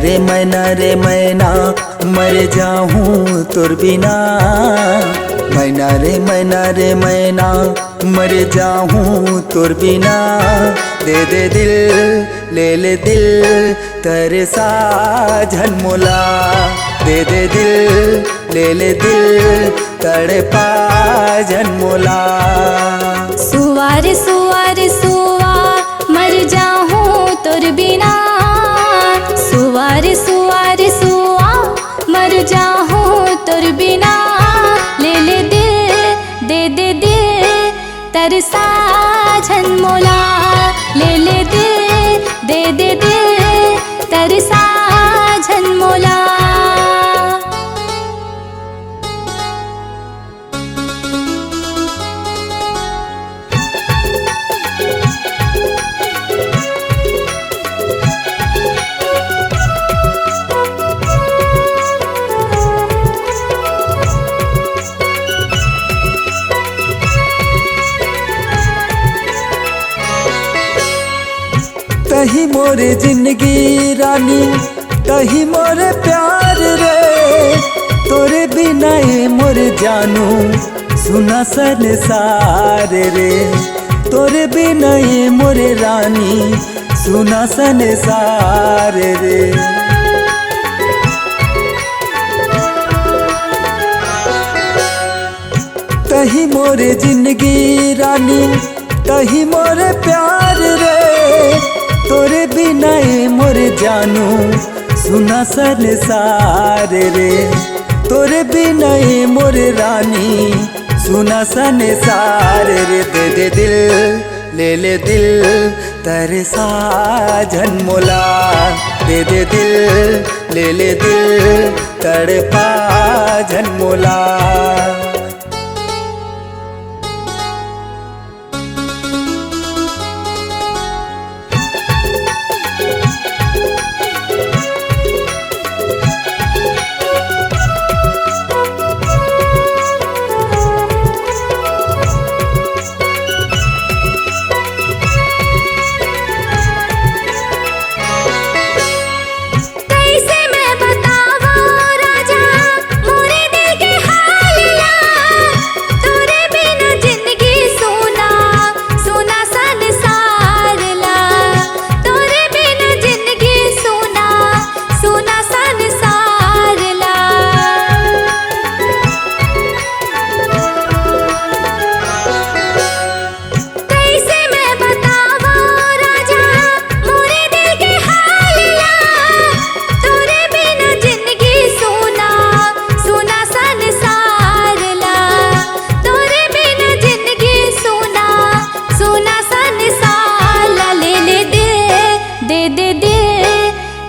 रे मैना मर जाऊं तुर बिना। मैना रे मैना मर जाऊं तुर बिना। दे दिल ले दिल तेरे साजन मोला। दे दिल ले दिल तड़पा जन मोला। सुवार सुवार सुवा मर जाऊं तुर बिना। सुवार सुवार सुवा मर जाऊं तुर बिना। ले दिल दे दिल तरसा झन मोला। ले दिल दे दिल तरसा झन मोला। तही मोरे जिंदगी रानी तही मोरे प्यार रे। तोरे बिना मोरे जानू सुना संसार रे। तोरे बिना मोरे रानी सुना संसार रे। तही मोरे जिंदगी रानी तही मोरे प्यार रे। तोरे बिना मोरे जानू सुना संसार रे। तोरे बिना मोरे रानी सुना संसार रे। दे दिल ले दिल तेरे साजन मोला। दे दिल ले दिल तड़पा जन मोला।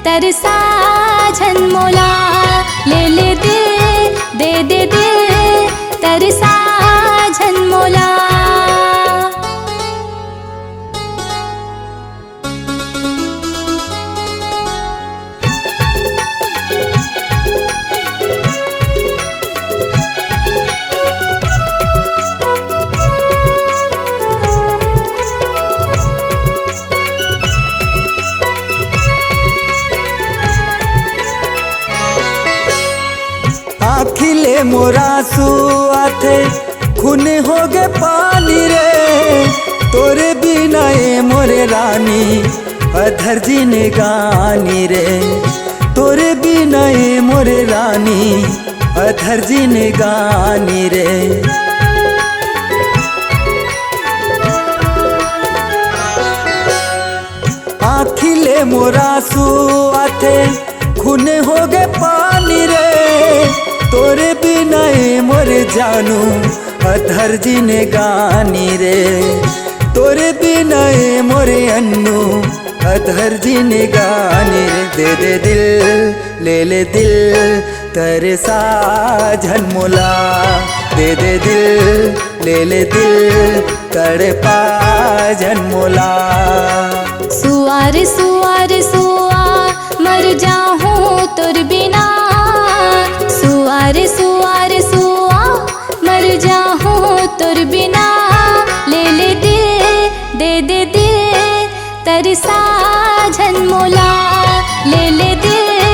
तरसा झन मोला। ले दिल दे दिल तरसा झन मोला। आखिले मोरा सुआथे खून हो गए पानी रे। तोरे बिना मोरे रानी अधर जीने गानी रे। तोरे बिना मोरे रानी अधर जीने गानी रे। आखिले मोरा सुआथे खून हो गए पानी रे। तोरे बिना मोरे जानू अधर जीने गानी रे। तोरे बिना मोरे अन्नू अधर जीने गानी रे। दे दिल ले दिल तेरे साजन मोला। दे दिल ले दिल तड़पा जन मोला। सुवार सुवार सुवा मर जाऊं तुर बिना। सुवार सुवार सुवा मर जाऊं तुर बिना। ले दिल दे दिल तरसा झन मोला। ले दिल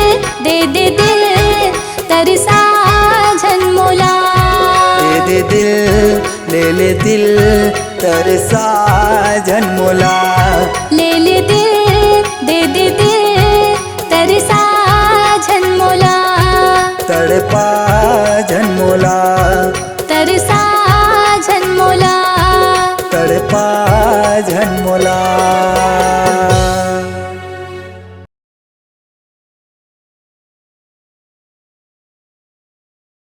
तर साजन मोला।